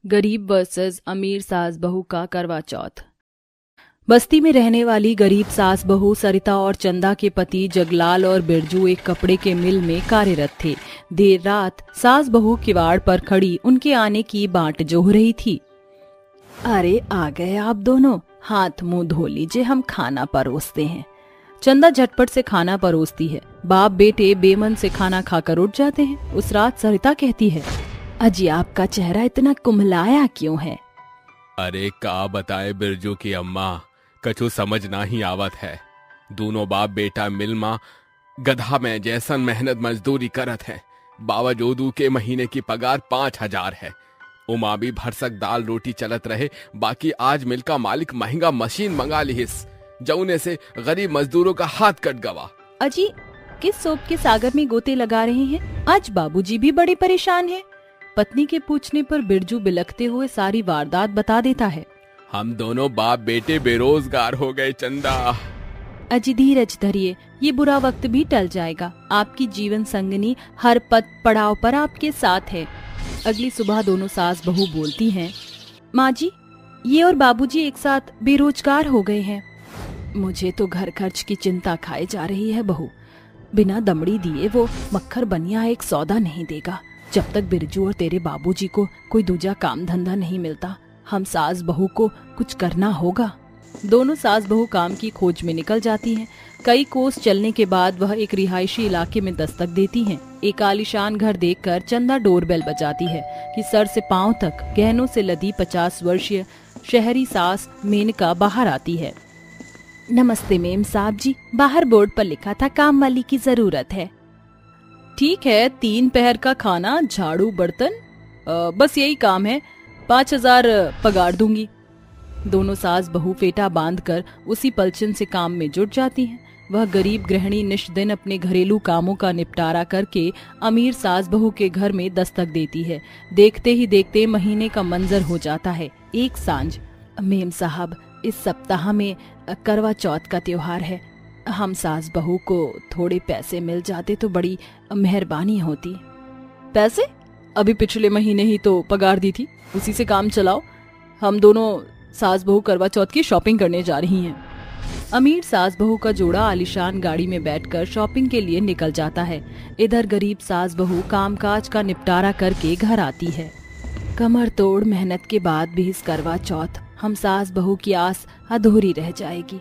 गरीब वर्सेस अमीर सास बहू का करवा चौथ। बस्ती में रहने वाली गरीब सास बहू सरिता और चंदा के पति जगलाल और बिरजू एक कपड़े के मिल में कार्यरत थे। देर रात सास बहू किवाड़ पर खड़ी उनके आने की बाट जोह रही थी। अरे आ गए आप दोनों, हाथ मुंह धो लीजिए, हम खाना परोसते हैं। चंदा झटपट से खाना परोसती है। बाप बेटे बेमन से खाना खाकर उठ जाते हैं। उस रात सरिता कहती है, अजी आपका चेहरा इतना कुम्हलाया क्यों है? अरे का बताए बिरजू की अम्मा, कछु समझ ना ही आवत है। दोनों बाप बेटा मिलमा गधा में जैसन मेहनत मजदूरी करत है। बावजूद के महीने की पगार 5,000 है। उमा भी भरसक दाल रोटी चलत रहे। बाकी आज मिल का मालिक महंगा मशीन मंगा लिहिस, जौने से गरीब मजदूरों का हाथ कट गवा। अजी किस सोप के सागर में गोते लगा रहे हैं? आज बाबूजी भी बड़े परेशान हैं। पत्नी के पूछने पर बिरजू बिलखते हुए सारी वारदात बता देता है। हम दोनों बाप बेटे बेरोजगार हो गए चंदा। अजी धीरज धरिए, ये बुरा वक्त भी टल जाएगा। आपकी जीवन संगनी हर पद पड़ाव पर आपके साथ है। अगली सुबह दोनों सास बहू बोलती हैं, माँ जी ये और बाबूजी एक साथ बेरोजगार हो गए हैं। मुझे तो घर खर्च की चिंता खाए जा रही है बहू। बिना दमड़ी दिए वो मक्खर बनिया एक सौदा नहीं देगा। जब तक बिरजू और तेरे बाबूजी को कोई दूजा काम धंधा नहीं मिलता, हम सास बहू को कुछ करना होगा। दोनों सास बहू काम की खोज में निकल जाती हैं। कई कोस चलने के बाद वह एक रिहायशी इलाके में दस्तक देती हैं। एक आलीशान घर देखकर चंदा डोरबेल बजाती है कि सर से पांव तक गहनों से लदी 50 वर्षीय शहरी सास मेनका बाहर आती है। नमस्ते मेम साहब जी, बाहर बोर्ड पर लिखा था काम वाली की जरूरत है। ठीक है, 3 पहर का खाना, झाड़ू, बर्तन, बस यही काम है। 5,000 पगार दूंगी। दोनों सास बहू फेटा बांधकर उसी पलचन से काम में जुट जाती हैं। वह गरीब गृहिणी निष्दिन अपने घरेलू कामों का निपटारा करके अमीर सास बहू के घर में दस्तक देती है। देखते ही देखते महीने का मंजर हो जाता है। एक सांझ, मेम साहब इस सप्ताह में करवा चौथ का त्योहार है। हम सास बहू को थोड़े पैसे मिल जाते तो बड़ी मेहरबानी होती। पैसे? अभी पिछले महीने ही तो पगार दी थी, उसी से काम चलाओ। हम दोनों सास बहू करवा चौथ की शॉपिंग करने जा रही हैं। अमीर सास बहू का जोड़ा आलीशान गाड़ी में बैठकर शॉपिंग के लिए निकल जाता है। इधर गरीब सास बहू कामकाज का निपटारा करके घर आती है। कमर तोड़ मेहनत के बाद भी इस करवा चौथ हम सास बहू की आस अधूरी रह जाएगी,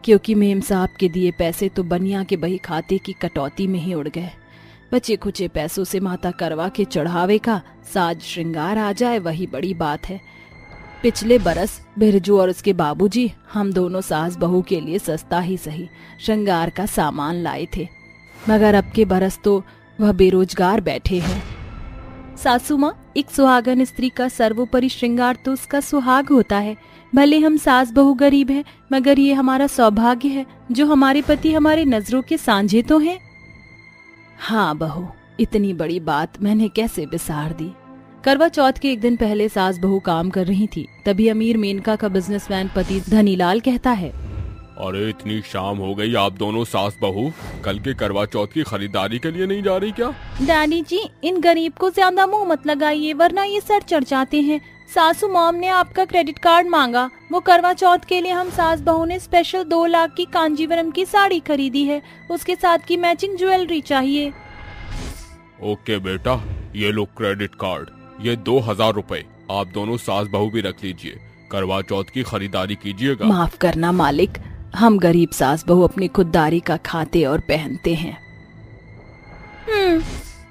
क्योंकि मेम साहब के दिए पैसे तो बनिया के बही खाते की कटौती में ही उड़ गए। बचे खुचे पैसों से माता करवा के चढ़ावे का साज श्रृंगार आ जाए, वही बड़ी बात है। पिछले बरस बिरजू और उसके बाबूजी हम दोनों सास बहू के लिए सस्ता ही सही श्रृंगार का सामान लाए थे, मगर अब के बरस तो वह बेरोजगार बैठे हैं। सासू माँ, एक सुहागन स्त्री का सर्वोपरि श्रृंगार तो उसका सुहाग होता है। भले हम सास बहू गरीब हैं, मगर ये हमारा सौभाग्य है जो हमारे पति हमारे नजरों के सांझे तो हैं। हाँ बहू, इतनी बड़ी बात मैंने कैसे बिसार दी। करवा चौथ के एक दिन पहले सास बहू काम कर रही थी। तभी अमीर मेनका का बिजनेसमैन पति धनीलाल कहता है, अरे इतनी शाम हो गई, आप दोनों सास बहू कल के करवा चौथ की खरीदारी के लिए नहीं जा रही क्या? डैडी जी, इन गरीब को ज्यादा मुंह मत लगाइए, वरना ये सर चढ़ जाते हैं। सासू मॉम ने आपका क्रेडिट कार्ड मांगा। वो करवा चौथ के लिए हम सास बहू ने स्पेशल 2 लाख की कांजीवरम की साड़ी खरीदी है। उसके साथ की मैचिंग ज्वेलरी चाहिए। ओके बेटा, ये लो क्रेडिट कार्ड, ये 2,000 रुपए आप दोनों सास बहू भी रख लीजिए। करवा चौथ की खरीदारी कीजिएगा। माफ करना मालिक, हम गरीब सास बहू अपनी खुददारी का खाते और पहनते हैं।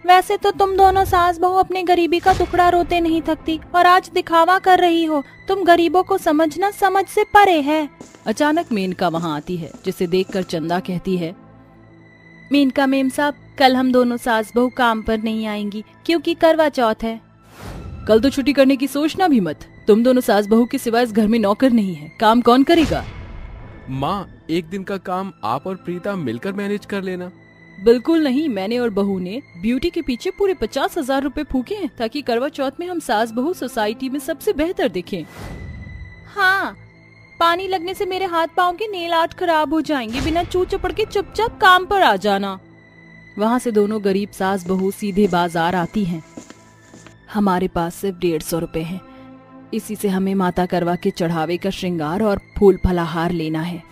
वैसे तो तुम दोनों सास बहू अपने गरीबी का टुकड़ा रोते नहीं थकती, और आज दिखावा कर रही हो। तुम गरीबों को समझना समझ से परे है। अचानक मेनका वहाँ आती है, जिसे देखकर चंदा कहती है, मेनका मेम साहब, कल हम दोनों सास बहू काम पर नहीं आएंगी क्योंकि करवा चौथ है। कल तो छुट्टी करने की सोचना भी मत। तुम दोनों सास बहू के सिवा इस घर में नौकर नहीं है, काम कौन करेगा? माँ, एक दिन का काम आप और प्रीता मिलकर मैनेज कर लेना। बिल्कुल नहीं, मैंने और बहू ने ब्यूटी के पीछे पूरे 50,000 रुपए फूके हैं, ताकि करवा चौथ में हम सास बहू सोसाइटी में सबसे बेहतर दिखें। हाँ, पानी लगने से मेरे हाथ पाँव के नेल आर्ट खराब हो जाएंगे। बिना चू चपड़ के चुपचाप काम पर आ जाना। वहाँ से दोनों गरीब सास बहू सीधे बाजार आती हैं। हमारे पास सिर्फ 150 रुपए हैं। इसी से हमें माता करवा के चढ़ावे का श्रृंगार और फूल फलाहार लेना है।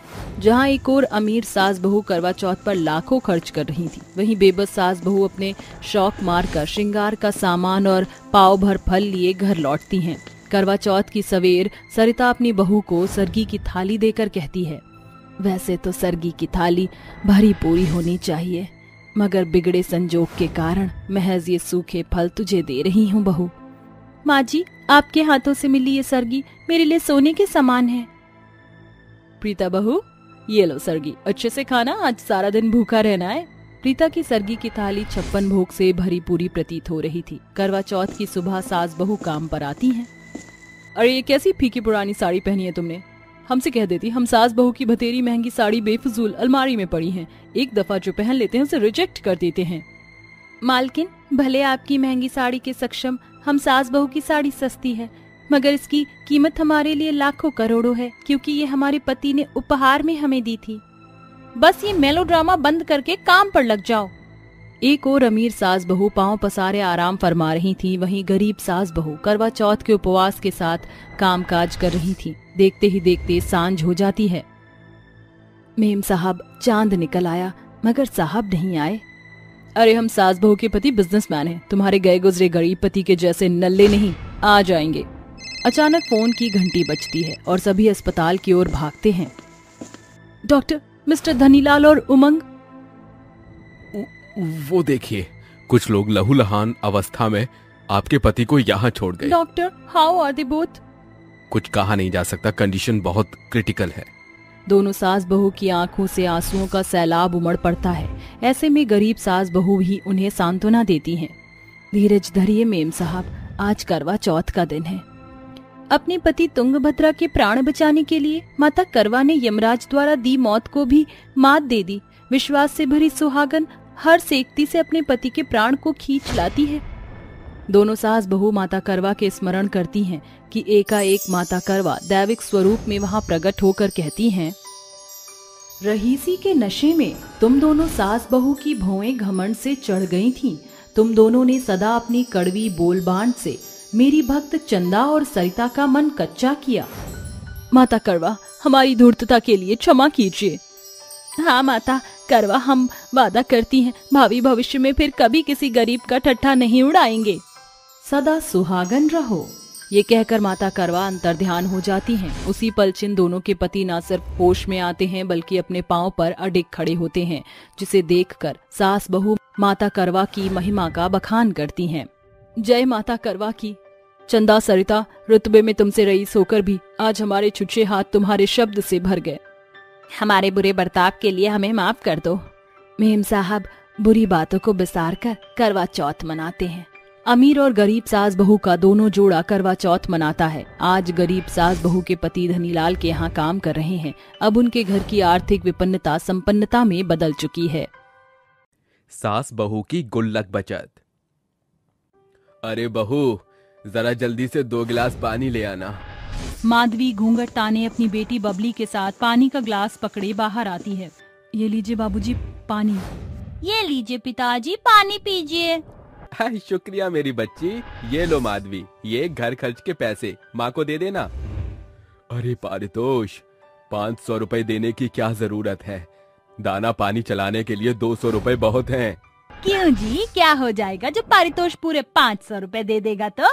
जहाँ एक और अमीर सास बहू करवा चौथ पर लाखों खर्च कर रही थी, वहीं बेबस सास बहू अपने शौक मारकर श्रृंगार का सामान और पाव भर फल लिए घर लौटती हैं। करवा चौथ की सवेर सरिता अपनी बहू को सरगी की थाली देकर कहती है, वैसे तो सरगी की थाली भरी पूरी होनी चाहिए, मगर बिगड़े संजोग के कारण महज ये सूखे फल तुझे दे रही हूँ बहू। माँ जी, आपके हाथों से मिली ये सरगी मेरे लिए सोने के समान है। प्रीता बहू, ये लो सरगी, अच्छे से खाना, आज सारा दिन भूखा रहना है। प्रीता की सरगी की थाली 56 भोग से भरी पूरी प्रतीत हो रही थी। करवा चौथ की सुबह सास बहू काम पर आती हैं। अरे ये कैसी फीकी पुरानी साड़ी पहनी है तुमने? हमसे कह देती, हम सास बहू की भतेरी महंगी साड़ी बेफजूल अलमारी में पड़ी है, एक दफा जो पहन लेते हैं उसे रिजेक्ट कर देते हैं। मालकिन, भले आपकी महंगी साड़ी के सक्षम हम सास बहू की साड़ी सस्ती है, मगर इसकी कीमत हमारे लिए लाखों करोड़ों है, क्योंकि ये हमारे पति ने उपहार में हमें दी थी। बस ये मेलोड्रामा बंद करके काम पर लग जाओ। एक और अमीर सास बहू पांव पसारे आराम फरमा रही थी, वहीं गरीब सास बहू करवा चौथ के उपवास के साथ कामकाज कर रही थी। देखते ही देखते सांझ हो जाती है। मेम साहब, चांद निकल आया, मगर साहब नहीं आए। अरे हम सास बहू के पति बिजनेसमैन हैं, तुम्हारे गए गुजरे गरीब पति के जैसे नल्ले नहीं, आ जाएंगे। अचानक फोन की घंटी बजती है और सभी अस्पताल की ओर भागते हैं। डॉक्टर, मिस्टर धनीलाल और उमंग। वो देखिए, कुछ लोग लहूलुहान अवस्था में आपके पति को यहाँ छोड़ गए। Doctor, how are they both? कुछ कहा नहीं जा सकता, कंडीशन बहुत क्रिटिकल है। दोनों सास बहू की आंखों से आंसुओं का सैलाब उमड़ पड़ता है। ऐसे में गरीब सास बहू ही उन्हें सांत्वना देती हैं। धीरज धरिए मेम साहब, आज करवा चौथ का दिन है। अपने पति तुंगभद्रा के प्राण बचाने के लिए माता करवा ने यमराज द्वारा दी मौत को भी मात दे दी। विश्वास से भरी सुहागन हर सेक्ति से अपने पति के प्राण को खींच लाती है। दोनों सास बहू माता करवा के स्मरण करती हैं कि एकाएक माता करवा दैविक स्वरूप में वहां प्रकट होकर कहती हैं, रहीसी के नशे में तुम दोनों सास बहू की भौएं घमंड से चढ़ गई थीं। तुम दोनों ने सदा अपनी कड़वी बोलबान से मेरी भक्त चंदा और सरिता का मन कच्चा किया। माता करवा, हमारी धूर्तता के लिए क्षमा कीजिए। हाँ माता करवा, हम वादा करती हैं भावी भविष्य में फिर कभी किसी गरीब का ठट्ठा नहीं उड़ाएंगे। सदा सुहागन रहो। ये कहकर माता करवा अंतर्ध्यान हो जाती हैं। उसी पल चिन दोनों के पति न सिर्फ होश में आते हैं बल्कि अपने पांव पर अडिग खड़े होते हैं, जिसे देखकर सास बहू माता करवा की महिमा का बखान करती हैं। जय माता करवा की। चंदा सरिता, रुतबे में तुमसे रईस होकर भी आज हमारे छुच्छे हाथ तुम्हारे शब्द से भर गए। हमारे बुरे बर्ताव के लिए हमें माफ कर दो। मेम साहब, बुरी बातों को बिसार कर करवा चौथ मनाते हैं। अमीर और गरीब सास बहू का दोनों जोड़ा करवा चौथ मनाता है। आज गरीब सास बहू के पति धनीलाल के यहाँ काम कर रहे हैं। अब उनके घर की आर्थिक विपन्नता संपन्नता में बदल चुकी है। सास बहू की गुल्लक बचत। अरे बहू, जरा जल्दी से 2 गिलास पानी ले आना। माधवी घूंघट ताने अपनी बेटी बबली के साथ पानी का ग्लास पकड़े बाहर आती है। ये लीजिए बाबूजी पानी। ये लीजिए पिताजी, पानी पीजिए। शुक्रिया मेरी बच्ची। ये लो माधवी, ये घर खर्च के पैसे माँ को दे देना। अरे पारितोष, 500 रुपए देने की क्या जरूरत है? दाना पानी चलाने के लिए 200 रुपए बहुत हैं। क्यों जी, क्या हो जाएगा जब पारितोष पूरे 500 रुपए दे देगा तो?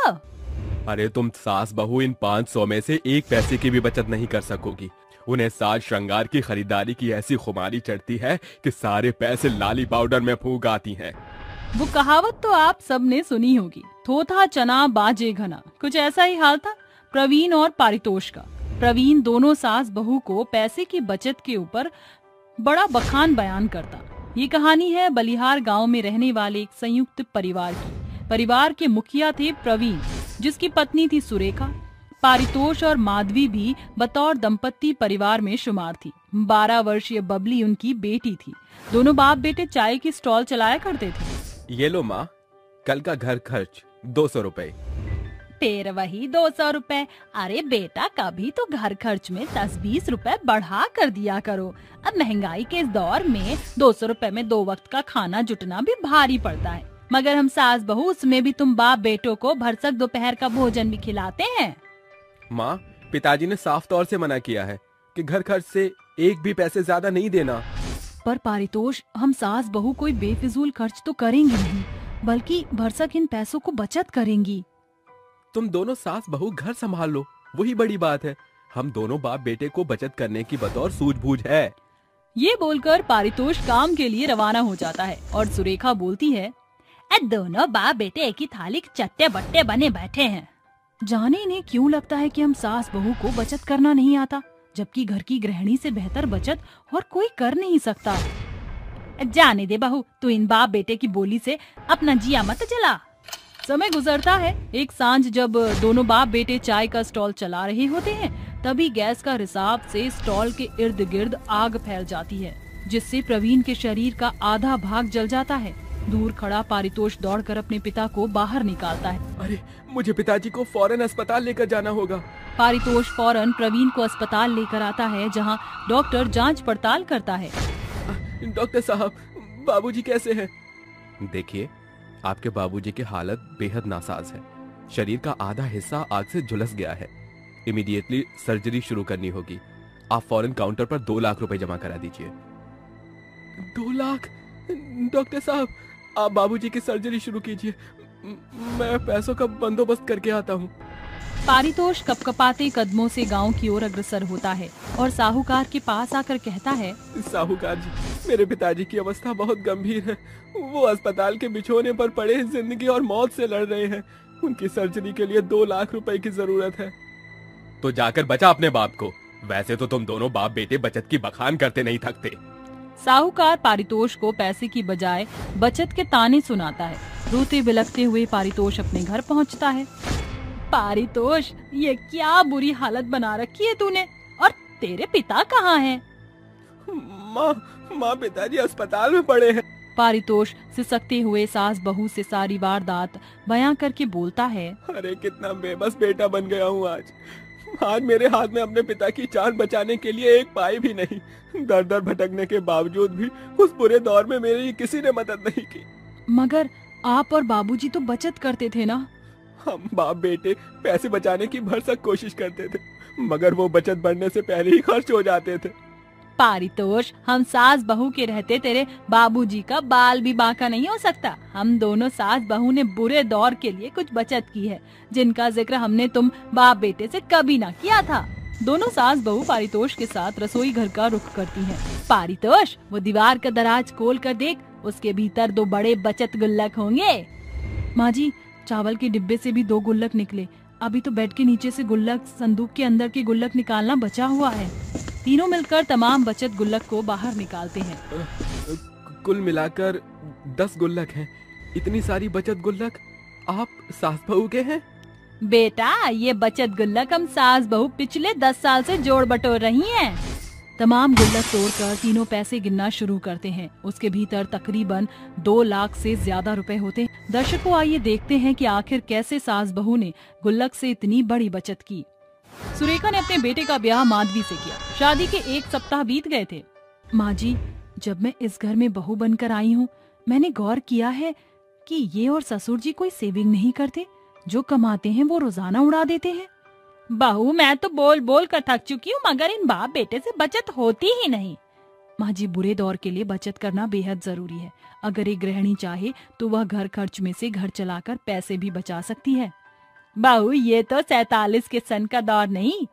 अरे तुम सास बहू इन 500 में से 1 पैसे की भी बचत नहीं कर सकोगी। उन्हें साज श्रृंगार की खरीदारी की ऐसी खुमारी चढ़ती है कि सारे पैसे लाली पाउडर में फूंक आती हैं। वो कहावत तो आप सबने सुनी होगी, थोथा चना बाजे घना। कुछ ऐसा ही हाल था प्रवीण और पारितोष का। प्रवीण दोनों सास बहू को पैसे की बचत के ऊपर बड़ा बखान बयान करता। ये कहानी है बलिहार गांव में रहने वाले एक संयुक्त परिवार की। परिवार के मुखिया थे प्रवीण, जिसकी पत्नी थी सुरेखा। पारितोष और माधवी भी बतौर दंपत्ति परिवार में शुमार थी। 12 वर्षीय बबली उनकी बेटी थी। दोनों बाप बेटे चाय की स्टॉल चलाया करते थे। ये लो माँ, कल का घर खर्च 200 रुपए। फिर वही 200 रुपए। अरे बेटा, कभी तो घर खर्च में 10-20 रुपए बढ़ा कर दिया करो। अब महंगाई के इस दौर में 200 रुपए में 2 वक्त का खाना जुटना भी भारी पड़ता है। मगर हम सास बहू, उसमें भी तुम बाप बेटों को भरसक दोपहर का भोजन भी खिलाते हैं। माँ, पिताजी ने साफ तौर से मना किया है कि घर खर्च से एक भी पैसे ज्यादा नहीं देना। पर पारितोष, हम सास बहू कोई बेफिजूल खर्च तो करेंगी नहीं, बल्कि भरसक इन पैसों को बचत करेंगी। तुम दोनों सास बहू घर संभाल लो, वही बड़ी बात है। हम दोनों बाप बेटे को बचत करने की बतौर सूझबूझ है। ये बोलकर पारितोष काम के लिए रवाना हो जाता है और सुरेखा बोलती है, दोनों बाप बेटे एक ही थाली के चट्टे बट्टे बने बैठे हैं। जाने इन्हें क्यों लगता है कि हम सास बहू को बचत करना नहीं आता, जबकि घर की गृहिणी से बेहतर बचत और कोई कर नहीं सकता। जाने दे बहू, तू इन बाप बेटे की बोली से अपना जिया मत जला। समय गुजरता है। एक सांझ जब दोनों बाप बेटे चाय का स्टॉल चला रहे होते हैं, तभी गैस का रिसाव से स्टॉल के इर्द गिर्द आग फैल जाती है, जिससे प्रवीण के शरीर का आधा भाग जल जाता है। दूर खड़ा पारितोष दौड़कर अपने पिता को बाहर निकालता है। अरे, मुझे पिताजी को फौरन अस्पताल लेकर जाना होगा। पारितोष फौरन प्रवीण को अस्पताल लेकर आता है, जहां डॉक्टर जांच पड़ताल करता है। डॉक्टर साहब, बाबूजी कैसे हैं? देखिए, आपके बाबूजी की हालत बेहद नासाज है। शरीर का आधा हिस्सा आग से झुलस गया है। इमीडिएटली सर्जरी शुरू करनी होगी। आप फौरन काउंटर पर 2 लाख रुपए जमा करा दीजिए। 2 लाख? डॉक्टर साहब, आप बाबूजी की सर्जरी शुरू कीजिए, मैं पैसों का बंदोबस्त करके आता हूँ। पारितोष कपकपाते कदमों से गांव की ओर अग्रसर होता है और साहूकार के पास आकर कहता है, साहूकार जी, मेरे पिताजी की अवस्था बहुत गंभीर है। वो अस्पताल के बिछोने पर पड़े जिंदगी और मौत से लड़ रहे हैं। उनकी सर्जरी के लिए 2 लाख रुपए की जरूरत है। तो जाकर बचा अपने बाप को। वैसे तो तुम दोनों बाप बेटे बचत की बखान करते नहीं थकते। साहूकार पारितोष को पैसे की बजाय बचत के ताने सुनाता है। रोते बिलखते हुए पारितोष अपने घर पहुंचता है। पारितोष, ये क्या बुरी हालत बना रखी है तूने, और तेरे पिता कहाँ हैं? माँ, पिताजी अस्पताल में पड़े हैं। पारितोष सिसकते हुए सास बहू से सारी वारदात बयां करके बोलता है, अरे कितना बेबस बेटा बन गया हूँ आज मेरे हाथ में अपने पिता की जान बचाने के लिए एक पाई भी नहीं। दर दर भटकने के बावजूद भी उस बुरे दौर में मेरी किसी ने मदद नहीं की। मगर आप और बाबूजी तो बचत करते थे ना? हम बाप बेटे पैसे बचाने की भरसक कोशिश करते थे, मगर वो बचत बढ़ने से पहले ही खर्च हो जाते थे। पारितोष, हम सास बहू के रहते तेरे बाबूजी का बाल भी बांका नहीं हो सकता। हम दोनों सास बहू ने बुरे दौर के लिए कुछ बचत की है, जिनका जिक्र हमने तुम बाप बेटे से कभी ना किया था। दोनों सास बहू पारितोष के साथ रसोई घर का रुख करती हैं। पारितोष, वो दीवार का दराज खोल कर देख, उसके भीतर 2 बड़े बचत गुल्लक होंगे। माँ जी, चावल के डिब्बे से भी 2 गुल्लक निकले। अभी तो बेड के नीचे से गुल्लक, संदूक के अंदर के गुल्लक निकालना बचा हुआ है। तीनों मिलकर तमाम बचत गुल्लक को बाहर निकालते हैं। कुल मिलाकर 10 गुल्लक हैं। इतनी सारी बचत गुल्लक आप सास बहू के हैं? बेटा, ये बचत गुल्लक हम सास बहू पिछले 10 साल से जोड़ बटोर रही हैं। तमाम गुल्लक तोड़कर तीनों पैसे गिनना शुरू करते हैं। उसके भीतर तकरीबन 2 लाख से ज्यादा रुपए होते हैं। दर्शकों, आइए देखते हैं कि आखिर कैसे सास बहू ने गुल्लक से इतनी बड़ी बचत की। सुरेखा ने अपने बेटे का ब्याह माधवी से किया। शादी के 1 सप्ताह बीत गए थे। माँ जी, जब मैं इस घर में बहू बनकर आई हूँ, मैंने गौर किया है कि ये और ससुर जी कोई सेविंग नहीं करते। जो कमाते हैं वो रोजाना उड़ा देते हैं। बहू, मैं तो बोल बोल कर थक चुकी हूँ, मगर इन बाप बेटे से बचत होती ही नहीं। माँ जी, बुरे दौर के लिए बचत करना बेहद जरूरी है। अगर एक गृहिणी चाहे तो वह घर खर्च में से घर चलाकर पैसे भी बचा सकती है। बहू, ये तो 47 के सन का दौर नहीं,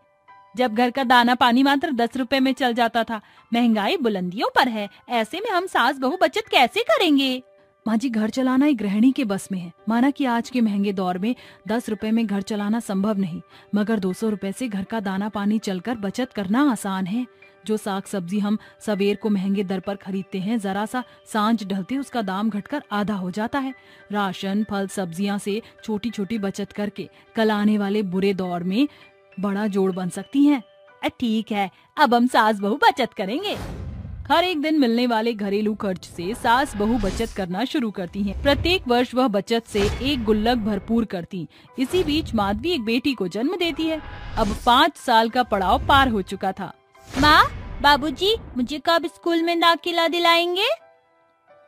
जब घर का दाना पानी मात्र 10 रुपए में चल जाता था। महंगाई बुलंदियों पर है, ऐसे में हम सास बहू बचत कैसे करेंगे? माँ जी, घर चलाना एक गृहिणी के बस में है। माना कि आज के महंगे दौर में 10 रुपए में घर चलाना संभव नहीं, मगर 200 रुपए से घर का दाना पानी चलकर बचत करना आसान है। जो साग सब्जी हम सवेर को महंगे दर पर खरीदते हैं, जरा सा सांझ ढलते उसका दाम घटकर आधा हो जाता है। राशन, फल, सब्जियां से छोटी छोटी बचत करके कल आने वाले बुरे दौर में बड़ा जोड़ बन सकती हैं। ठीक है, अब हम सास बहू बचत करेंगे। हर एक दिन मिलने वाले घरेलू खर्च से सास बहू बचत करना शुरू करती हैं। प्रत्येक वर्ष वह बचत से 1 गुल्लक भरपूर करती। इसी बीच माधवी एक बेटी को जन्म देती है। अब 5 साल का पड़ाव पार हो चुका था। माँ, बाबूजी मुझे कब स्कूल में दाखिला दिलाएंगे?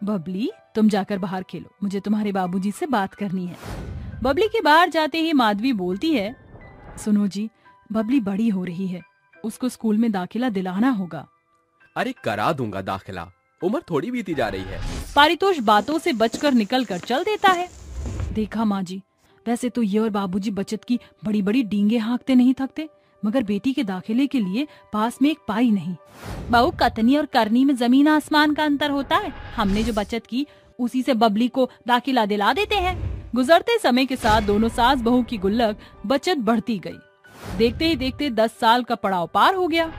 बबली, तुम जाकर बाहर खेलो, मुझे तुम्हारे बाबूजी से बात करनी है। बबली के बाहर जाते ही माधवी बोलती है, सुनो जी, बबली बड़ी हो रही है, उसको स्कूल में दाखिला दिलाना होगा। अरे करा दूंगा दाखिला, उम्र थोड़ी बीती जा रही है। पारितोष बातों से बचकर निकल कर चल देता है। देखा माँ जी, वैसे तो ये और बाबूजी बचत की बड़ी बड़ी डींगे हाँकते नहीं थकते, मगर बेटी के दाखिले के लिए पास में एक पाई नहीं। बहू, कतनी और करनी में जमीन आसमान का अंतर होता है। हमने जो बचत की उसी से बबली को दाखिला दिला देते हैं। गुजरते समय के साथ दोनों सास बहू की गुल्लक बचत बढ़ती गई। देखते ही देखते 10 साल का पड़ाव पार हो गया।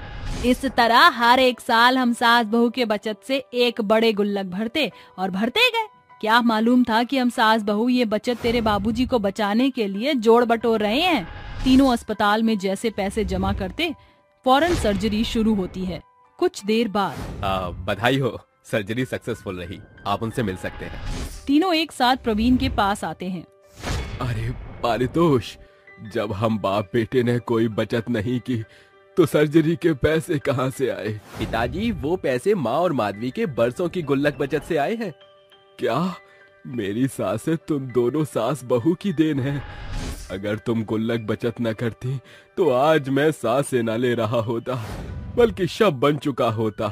इस तरह हर एक साल हम सास बहू के बचत से एक बड़े गुल्लक भरते और भरते गए। क्या मालूम था कि हम सास बहू ये बचत तेरे बाबूजी को बचाने के लिए जोड़ बटोर रहे हैं। तीनों अस्पताल में जैसे पैसे जमा करते, फौरन सर्जरी शुरू होती है। कुछ देर बाद बधाई हो, सर्जरी सक्सेसफुल रही, आप उनसे मिल सकते हैं। तीनों एक साथ प्रवीण के पास आते हैं। अरे पारितोष, जब हम बाप बेटे ने कोई बचत नहीं की तो सर्जरी के पैसे कहाँ से आए? पिताजी, वो पैसे माँ और माधवी के बरसों की गुल्लक बचत से आए हैं। क्या? मेरी सासे तुम दोनों सास बहू की देन है। अगर तुम गुल्लक बचत न करती तो आज मैं सांसें न ले रहा होता, बल्कि शव बन चुका होता।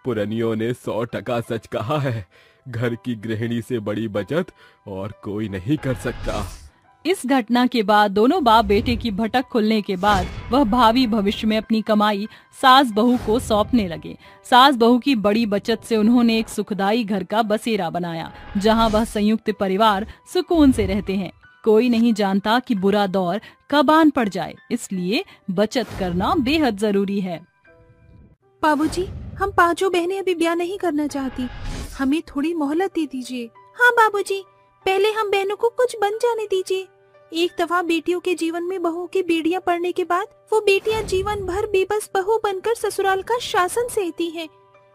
पुरनियों ने 100% सच कहा है, घर की गृहिणी से बड़ी बचत और कोई नहीं कर सकता। इस घटना के बाद दोनों बाप बेटे की भटक खुलने के बाद वह भावी भविष्य में अपनी कमाई सास बहू को सौंपने लगे। सास बहू की बड़ी बचत से उन्होंने एक सुखदायी घर का बसेरा बनाया, जहां वह संयुक्त परिवार सुकून से रहते हैं। कोई नहीं जानता कि बुरा दौर कब आन पड़ जाए, इसलिए बचत करना बेहद जरूरी है। बाबूजी, हम पांचों बहनें अभी ब्याह नहीं करना चाहती, हमें थोड़ी मोहलत दे दीजिए। हाँ बाबूजी, पहले हम बहनों को कुछ बन जाने दीजिए। एक दफा बेटियों के जीवन में बहू की बेड़ियां पड़ने के बाद वो बेटियां जीवन भर बेबस बहू बनकर ससुराल का शासन सहती हैं।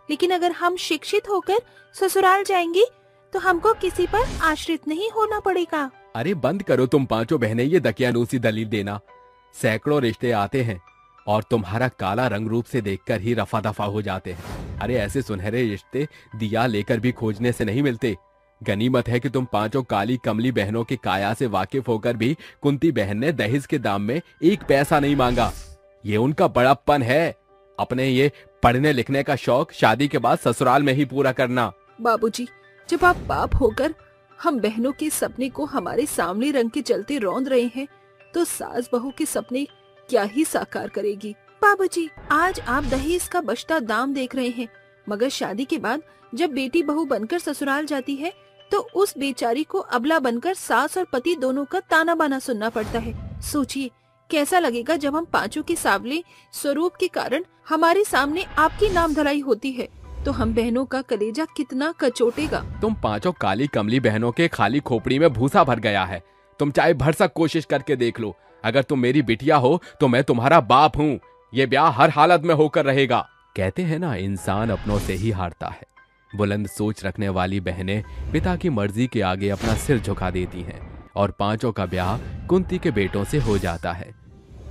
लेकिन अगर हम शिक्षित होकर ससुराल जाएंगी तो हमको किसी पर आश्रित नहीं होना पड़ेगा। अरे बंद करो तुम पांचों बहनें ये दकियानूसी दलील देना। सैकड़ों रिश्ते आते हैं और तुम्हारा काला रंग रूप से देखकर ही रफा दफा हो जाते हैं। अरे ऐसे सुनहरे रिश्ते दिया लेकर भी खोजने से नहीं मिलते। गनीमत है कि तुम पांचों काली कमली बहनों की काया से वाकिफ होकर भी कुंती बहन ने दहेज के दाम में 1 पैसा नहीं मांगा। ये उनका बड़प्पन है। अपने ये पढ़ने लिखने का शौक शादी के बाद ससुराल में ही पूरा करना। बाबूजी, जब आप बाप होकर हम बहनों के सपने को हमारे सामने रंग के चलते रौंद रहे हैं, तो सास बहू के सपने क्या ही साकार करेगी। बाबूजी, आज आप दहेज का बचता दाम देख रहे हैं, मगर शादी के बाद जब बेटी बहू बनकर ससुराल जाती है तो उस बेचारी को अबला बनकर सास और पति दोनों का ताना बाना सुनना पड़ता है। सोचिए कैसा लगेगा जब हम पांचों के सावले स्वरूप के कारण हमारे सामने आपकी नाम धराई होती है, तो हम बहनों का कलेजा कितना कचोटेगा। तुम पांचों काली कमली बहनों के खाली खोपड़ी में भूसा भर गया है। तुम चाहे भरसक कोशिश करके देख लो, अगर तुम मेरी बिटिया हो तो मैं तुम्हारा बाप हूँ। ये ब्याह हर हालत में होकर रहेगा। कहते हैं ना, इंसान अपनों से ही हारता है। बुलंद सोच रखने वाली बहनें पिता की मर्जी के आगे अपना सिर झुका देती हैं और पांचों का ब्याह कुंती के बेटों से हो जाता है।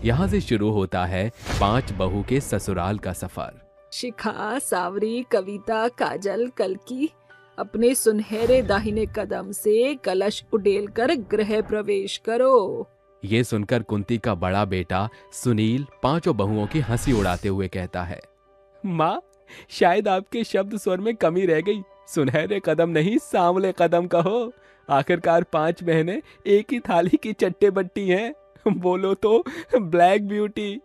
यहाँ से शुरू होता है 5 बहू के ससुराल का सफर। शिखा, सावरी, कविता, काजल, कलकी अपने सुनहरे दाहिने कदम से कलश उड़ेल कर गृह प्रवेश करो। ये सुनकर कुंती का बड़ा बेटा सुनील पांचों बहुओं की हंसी उड़ाते हुए कहता है, माँ, शायद आपके शब्द स्वर में कमी रह गई। सुनहरे कदम नहीं, सांवले कदम कहो। आखिरकार 5 बहनें एक ही थाली की चट्टे बट्टी हैं। बोलो तो ब्लैक ब्यूटी।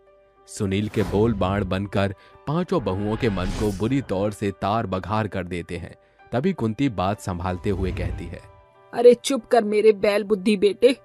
सुनील के बोल बाण बनकर पांचों बहुओं के मन को बुरी तौर से तार बघार कर देते हैं। तभी कुंती बात संभालते हुए कहती है, अरे चुप कर मेरे बैल बुद्धि बेटे,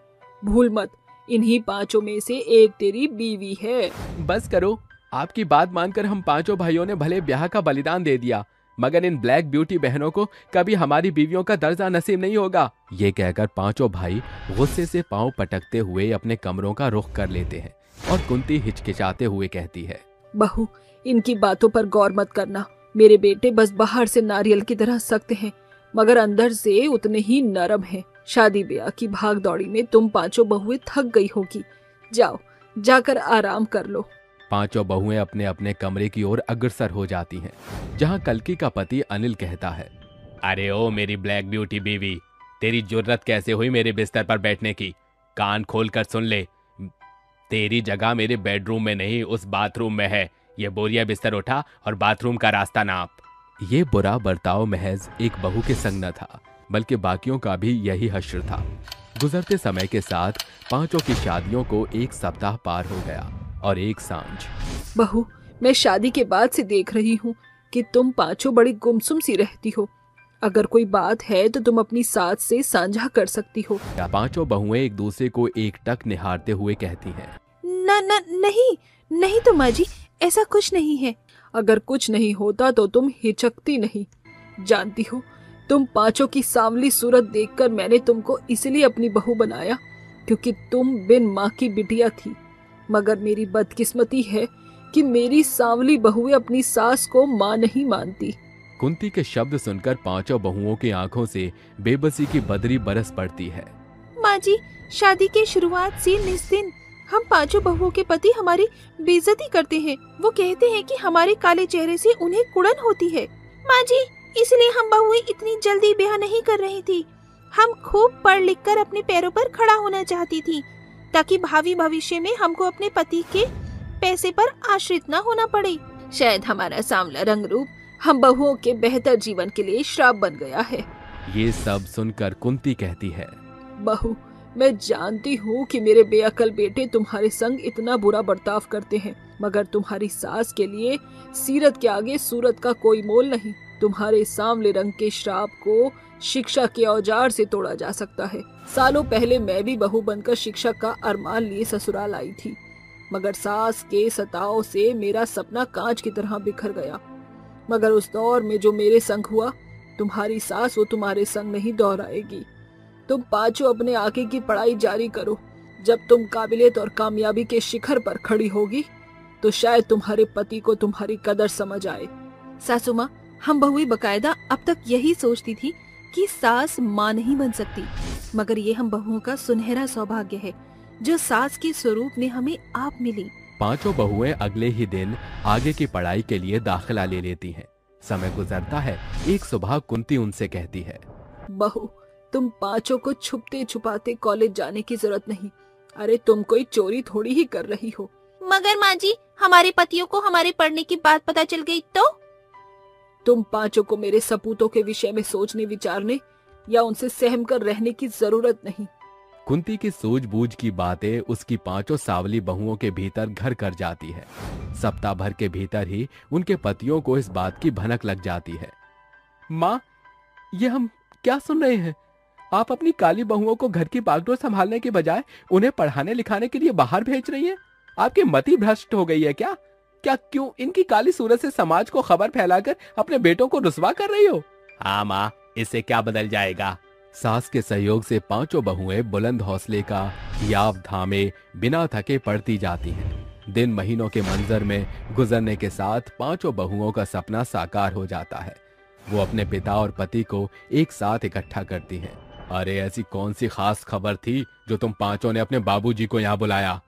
भूल मत इन्हीं 5 में से एक तेरी बीवी है। बस करो, आपकी बात मानकर हम पांचों भाइयों ने भले ब्याह का बलिदान दे दिया, मगर इन ब्लैक ब्यूटी बहनों को कभी हमारी बीवियों का दर्जा नसीब नहीं होगा। ये कहकर पांचों भाई गुस्से से पांव पटकते हुए अपने कमरों का रुख कर लेते हैं और कुंती हिचकिचाते हुए कहती है, बहू, इनकी बातों पर गौर मत करना। मेरे बेटे बस बाहर से नारियल की तरह सख्त हैं, मगर अंदर से उतने ही नरम हैं। शादी ब्याह की भाग दौड़ी में तुम पांचों बहुएं थक गई होगी। जाओ, जाकर आराम कर लो। पांचों बहुएं अपने अपने कमरे की ओर अग्रसर हो जाती हैं, जहां कल्की का पति अनिल कहता है, अरे ओ मेरी ब्लैक ब्यूटी बीवी, तेरी जुर्रत कैसे हुई मेरे बिस्तर पर बैठने की? कान खोल कर सुन ले, तेरी जगह मेरे बेडरूम में नहीं उस बाथरूम में है। ये बोरिया बिस्तर उठा और बाथरूम का रास्ता नाप। ये बुरा बर्ताव महज एक बहू के संग न था, बल्कि बाकियों का भी यही हश्र था। गुजरते समय के साथ पांचों की शादियों को एक सप्ताह पार हो गया और एक सांझ। बहू, मैं शादी के बाद से देख रही हूँ कि तुम पांचों बड़ी गुमसुम सी रहती हो। अगर कोई बात है तो तुम अपनी सास से साझा कर सकती हो। पांचों बहुएं एक दूसरे को एकटक निहारते हुए कहती हैं। नहीं नहीं तो माँ जी, ऐसा कुछ नहीं है। अगर कुछ नहीं होता तो तुम हिचकती नहीं। जानती हो, तुम पांचों की सांवली सूरत देखकर मैंने तुमको इसलिए अपनी बहू बनाया क्योंकि तुम बिन माँ की बिटिया थी। मगर मेरी बदकिस्मती है कि मेरी सांवली बहुएं अपनी सास को माँ नहीं मानती। कुंती के शब्द सुनकर पांचों बहुओं की आंखों से बेबसी की बदरी बरस पड़ती है। माँ जी, शादी के शुरुआत से निस्दिन हम पांचों बहुओं के पति हमारी बेइज्जती करते हैं। वो कहते हैं कि हमारे काले चेहरे से उन्हें कुड़न होती है। माँ जी, इसलिए हम बहुएं इतनी जल्दी ब्याह नहीं कर रही थी। हम खूब पढ़ लिख कर अपने पैरों पर खड़ा होना चाहती थी ताकि भावी भविष्य में हमको अपने पति के पैसे पर आश्रित न होना पड़े। शायद हमारा सांवला रंग रूप हम बहुओं के बेहतर जीवन के लिए श्राप बन गया है। ये सब सुनकर कुंती कहती है। बहू, मैं जानती हूँ कि मेरे बेअकल बेटे तुम्हारे संग इतना बुरा बर्ताव करते हैं, मगर तुम्हारी सास के लिए सीरत के आगे सूरत का कोई मोल नहीं। तुम्हारे सांवले रंग के श्राप को शिक्षा के औजार से तोड़ा जा सकता है। सालों पहले मैं भी बहू बनकर शिक्षा का अरमान लिए ससुराल आई थी, मगर सास के सताव से मेरा सपना कांच की तरह बिखर गया। मगर उस दौर में जो मेरे संग हुआ, तुम्हारी सास वो तुम्हारे संग नहीं दोहराएगी। तुम पांचों अपने आगे की पढ़ाई जारी करो। जब तुम काबिलियत और कामयाबी के शिखर पर खड़ी होगी तो शायद तुम्हारे पति को तुम्हारी कदर समझ आए। सासू माँ, हम बहुएं बकायदा अब तक यही सोचती थी कि सास माँ नहीं बन सकती, मगर ये हम बहुओं का सुनहरा सौभाग्य है जो सास के स्वरूप में हमें आप मिली। पांचों बहुएं अगले ही दिन आगे की पढ़ाई के लिए दाखिला ले लेती हैं। समय गुजरता है। एक सुबह कुंती उनसे कहती है। बहू, तुम पांचों को छुपते छुपाते कॉलेज जाने की जरूरत नहीं। अरे तुम कोई चोरी थोड़ी ही कर रही हो। मगर माँ जी, हमारे पतियों को हमारे पढ़ने की बात पता चल गई तो? तुम पांचों को मेरे सपूतों के विषय में सोचने विचारने या उनसे सहम कर रहने की जरूरत नहीं। कुंती की सूझबूझ की बातें उसकी पांचों सावली बहुओं के भीतर घर कर जाती है। सप्ताह भर के भीतर ही उनके पतियों को इस बात की भनक लग जाती है। माँ, ये हम क्या सुन रहे हैं? आप अपनी काली बहुओं को घर की बागडोर संभालने के बजाय उन्हें पढ़ाने लिखाने के लिए बाहर भेज रही हैं। आपकी मति भ्रष्ट हो गई है क्या? क्यों इनकी काली सूरत से समाज को खबर फैलाकर अपने बेटों को रुसवा कर रही हो? हाँ माँ, इससे क्या बदल जाएगा? सास के सहयोग से पांचों बहुएं बुलंद हौसले का याव थामे बिना थके पढ़ती जाती हैं। दिन महीनों के मंजर में गुजरने के साथ पांचों बहुओं का सपना साकार हो जाता है। वो अपने पिता और पति को एक साथ इकट्ठा करती हैं। अरे ऐसी कौन सी खास खबर थी जो तुम पांचों ने अपने बाबूजी को यहाँ बुलाया?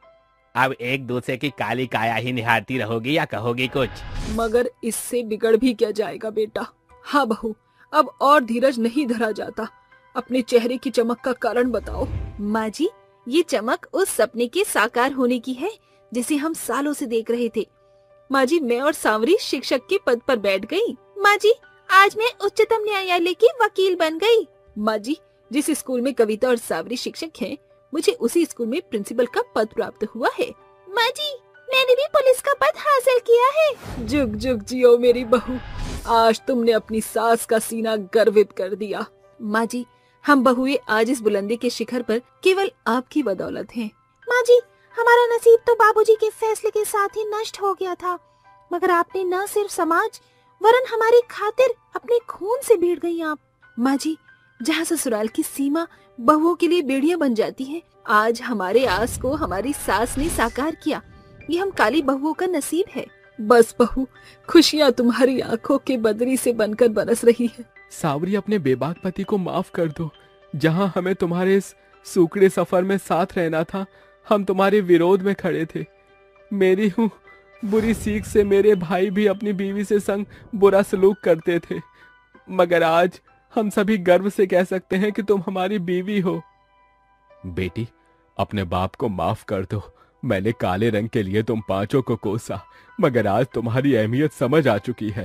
अब एक दूसरे की काली काया ही निहारती रहोगी या कहोगी कुछ? मगर इससे बिगड़ भी क्या जाएगा बेटा। हाँ बहू, अब और धीरज नहीं धरा जाता। अपने चेहरे की चमक का कारण बताओ। माँ जी, ये चमक उस सपने के साकार होने की है जिसे हम सालों से देख रहे थे। माँ जी, मैं और सांवरी शिक्षक के पद पर बैठ गई। माँ जी, आज मैं उच्चतम न्यायालय की वकील बन गई। माँ जी, जिस स्कूल में कविता और सांवरी शिक्षक हैं, मुझे उसी स्कूल में प्रिंसिपल का पद प्राप्त हुआ है। माँ जी, मैंने भी पुलिस का पद हासिल किया है। जुग जुग जियो मेरी बहू, आज तुमने अपनी सास का सीना गर्वित कर दिया। माँ जी, हम बहुएं आज इस बुलंदी के शिखर पर केवल आपकी बदौलत हैं। माँ जी, हमारा नसीब तो बाबूजी के फैसले के साथ ही नष्ट हो गया था, मगर आपने न सिर्फ समाज वरन हमारी खातिर अपने खून से भीड़ गई आप। माँ जी, जहाँ ससुराल की सीमा बहुओं के लिए बेड़ियां बन जाती है, आज हमारे आस को हमारी सास ने साकार किया। ये हम काली बहुओं का नसीब है। बस बहू, खुशियाँ तुम्हारी आंखों के बदरी से बनकर बरस रही है। सावरी, अपने बेबाक पति को माफ कर दो। जहां हमें तुम्हारे इस सूखड़े सफर में साथ रहना था, हम तुम्हारे विरोध में खड़े थे। मेरी हूँ बुरी सीख से मेरे भाई भी अपनी बीवी से संग बुरा सलूक करते थे, मगर आज हम सभी गर्व से कह सकते हैं कि तुम हमारी बीवी हो। बेटी, अपने बाप को माफ कर दो मैंने काले रंग के लिए तुम पांचों को कोसा, मगर आज तुम्हारी अहमियत समझ आ चुकी है।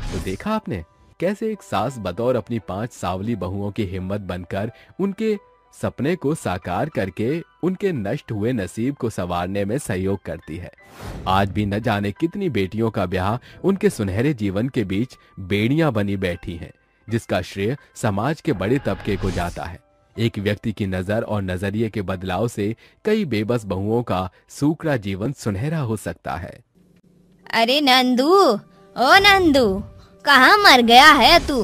तो देखा आपने कैसे एक सास बतौर अपनी 5 सांवली बहुओं की हिम्मत बनकर उनके सपने को साकार करके उनके नष्ट हुए नसीब को संवारने में सहयोग करती है। आज भी न जाने कितनी बेटियों का ब्याह उनके सुनहरे जीवन के बीच बेड़ियां बनी बैठी हैं, जिसका श्रेय समाज के बड़े तबके को जाता है। एक व्यक्ति की नजर और नजरिए के बदलाव से कई बेबस बहुओं का सूखड़ा जीवन सुनहरा हो सकता है। अरे नंदू, ओ नंदू, कहाँ मर गया है तू?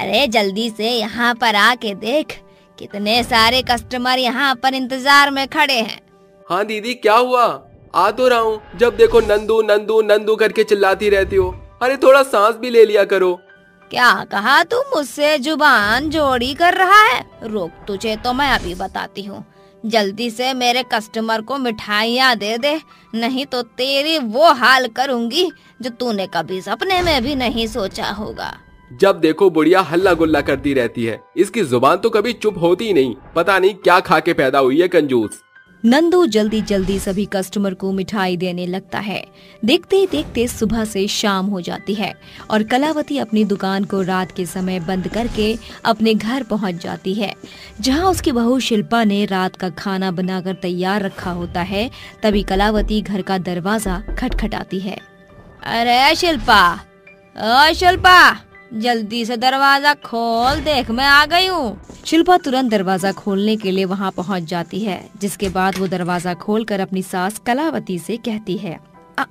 अरे जल्दी से यहाँ पर आके देख, कितने सारे कस्टमर यहाँ पर इंतजार में खड़े हैं। हाँ दीदी, क्या हुआ? आ तो रहा हूँ, जब देखो नंदू नंदू नंदू करके चिल्लाती रहती हो। अरे थोड़ा सांस भी ले लिया करो। क्या कहा तू? मुझसे जुबान जोड़ी कर रहा है? रुक, तुझे तो मैं अभी बताती हूँ। जल्दी से मेरे कस्टमर को मिठाइयाँ दे दे, नहीं तो तेरी वो हाल करूँगी जो तूने कभी सपने में भी नहीं सोचा होगा। जब देखो बुढ़िया हल्ला गुल्ला करती रहती है, इसकी जुबान तो कभी चुप होती ही नहीं। पता नहीं क्या खा के पैदा हुई है कंजूस। नंदू जल्दी जल्दी सभी कस्टमर को मिठाई देने लगता है। देखते ही देखते सुबह से शाम हो जाती है और कलावती अपनी दुकान को रात के समय बंद करके अपने घर पहुंच जाती है, जहां उसकी बहू शिल्पा ने रात का खाना बनाकर तैयार रखा होता है। तभी कलावती घर का दरवाजा खटखटाती है। अरे शिल्पा, ओ शिल्पा, जल्दी से दरवाजा खोल, देख मैं आ गई हूँ। शिल्पा तुरंत दरवाजा खोलने के लिए वहाँ पहुँच जाती है, जिसके बाद वो दरवाजा खोलकर अपनी सास कलावती से कहती है,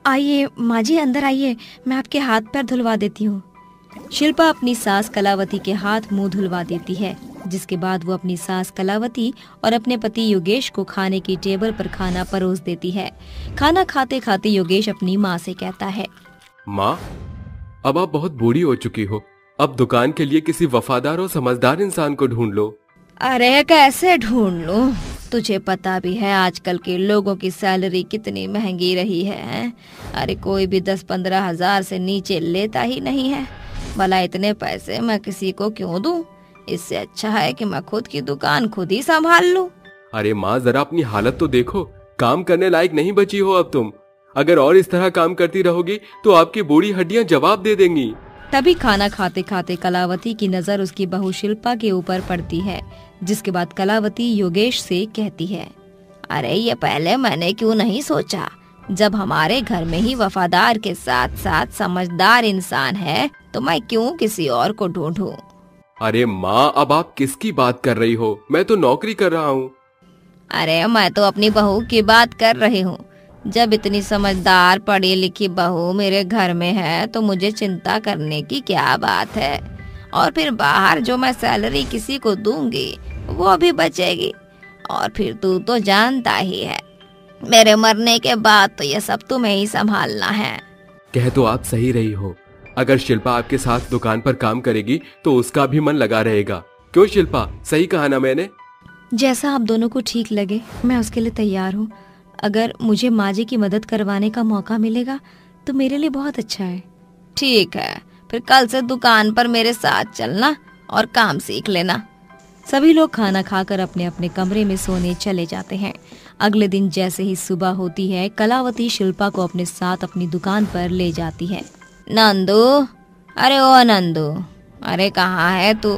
आइए माँ जी, अंदर आइए, मैं आपके हाथ पैर धुलवा देती हूँ। शिल्पा अपनी सास कलावती के हाथ मुंह धुलवा देती है, जिसके बाद वो अपनी सास कलावती और अपने पति योगेश को खाने की टेबल पर खाना परोस देती है। खाना खाते खाते योगेश अपनी माँ से कहता है, माँ, अब आप बहुत बूढ़ी हो चुकी हो, अब दुकान के लिए किसी वफादार और समझदार इंसान को ढूंढ लो। अरे कैसे ढूंढ लूं? तुझे पता भी है आजकल के लोगों की सैलरी कितनी महंगी रही है। अरे कोई भी 10-15 हजार से नीचे लेता ही नहीं है। भला इतने पैसे मैं किसी को क्यों दूं? इससे अच्छा है कि मैं खुद की दुकान खुद ही संभाल लूं। अरे माँ, जरा अपनी हालत तो देखो, काम करने लायक नहीं बची हो अब तुम। अगर और इस तरह काम करती रहोगी तो आपकी बूढ़ी हड्डियां जवाब दे देंगी। तभी खाना खाते खाते कलावती की नजर उसकी बहू शिल्पा के ऊपर पड़ती है, जिसके बाद कलावती योगेश से कहती है, अरे ये पहले मैंने क्यों नहीं सोचा? जब हमारे घर में ही वफादार के साथ साथ समझदार इंसान है तो मैं क्यों किसी और को ढूंढूं? अरे माँ, अब आप किसकी बात कर रही हो? मैं तो नौकरी कर रहा हूँ। अरे मैं तो अपनी बहू की बात कर रही हूँ। जब इतनी समझदार पढ़ी लिखी बहू मेरे घर में है तो मुझे चिंता करने की क्या बात है? और फिर बाहर जो मैं सैलरी किसी को दूंगी वो भी बचेगी। और फिर तू तो जानता ही है, मेरे मरने के बाद तो ये सब तुम्हें ही संभालना है। कह तो आप सही रही हो। अगर शिल्पा आपके साथ दुकान पर काम करेगी तो उसका भी मन लगा रहेगा। क्यों शिल्पा, सही कहा ना मैंने? जैसा आप दोनों को ठीक लगे मैं उसके लिए तैयार हूँ। अगर मुझे माँ जी की मदद करवाने का मौका मिलेगा तो मेरे लिए बहुत अच्छा है। ठीक है, फिर कल से दुकान पर मेरे साथ चलना और काम सीख लेना। सभी लोग खाना खाकर अपने अपने कमरे में सोने चले जाते हैं। अगले दिन जैसे ही सुबह होती है, कलावती शिल्पा को अपने साथ अपनी दुकान पर ले जाती है। नंदू, अरे ओ नंदू, अरे कहाँ है तू?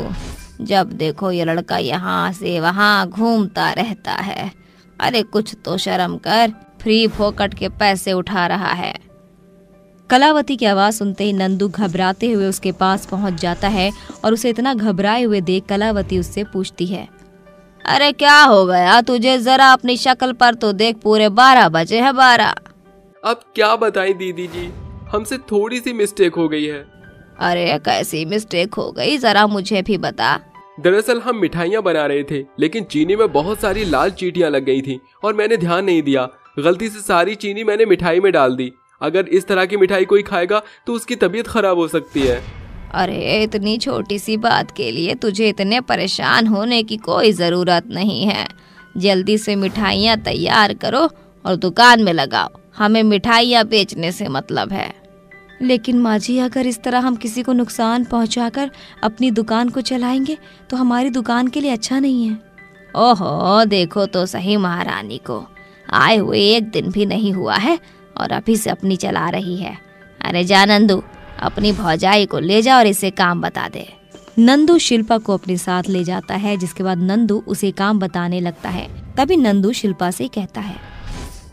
जब देखो ये लड़का यहाँ से वहाँ घूमता रहता है। अरे कुछ तो शर्म कर, फ्री फोकट के पैसे उठा रहा है। कलावती की आवाज सुनते ही नंदू घबराते हुए उसके पास पहुंच जाता है और उसे इतना घबराए हुए देख कलावती उससे पूछती है, अरे क्या हो गया तुझे? जरा अपनी शक्ल पर तो देख, पूरे 12 बजे है 12। अब क्या बताएं दीदी जी, हमसे थोड़ी सी मिस्टेक हो गई है। अरे कैसी मिस्टेक हो गई, जरा मुझे भी बता। दरअसल हम मिठाइयाँ बना रहे थे, लेकिन चीनी में बहुत सारी लाल चींटियाँ लग गई थी और मैंने ध्यान नहीं दिया। गलती से सारी चीनी मैंने मिठाई में डाल दी। अगर इस तरह की मिठाई कोई खाएगा तो उसकी तबीयत खराब हो सकती है। अरे इतनी छोटी सी बात के लिए तुझे इतने परेशान होने की कोई जरूरत नहीं है। जल्दी से मिठाइयाँ तैयार करो और दुकान में लगाओ। हमें मिठाइयाँ बेचने से मतलब है। लेकिन माँ जी, अगर इस तरह हम किसी को नुकसान पहुँचाकर अपनी दुकान को चलाएंगे तो हमारी दुकान के लिए अच्छा नहीं है। ओहो, देखो तो सही महारानी को, आए हुए 1 दिन भी नहीं हुआ है और अभी से अपनी चला रही है। अरे जा नंदू, अपनी भौजाई को ले जा और इसे काम बता दे। नंदू शिल्पा को अपने साथ ले जाता है, जिसके बाद नंदू उसे काम बताने लगता है। तभी नंदू शिल्पा से कहता है,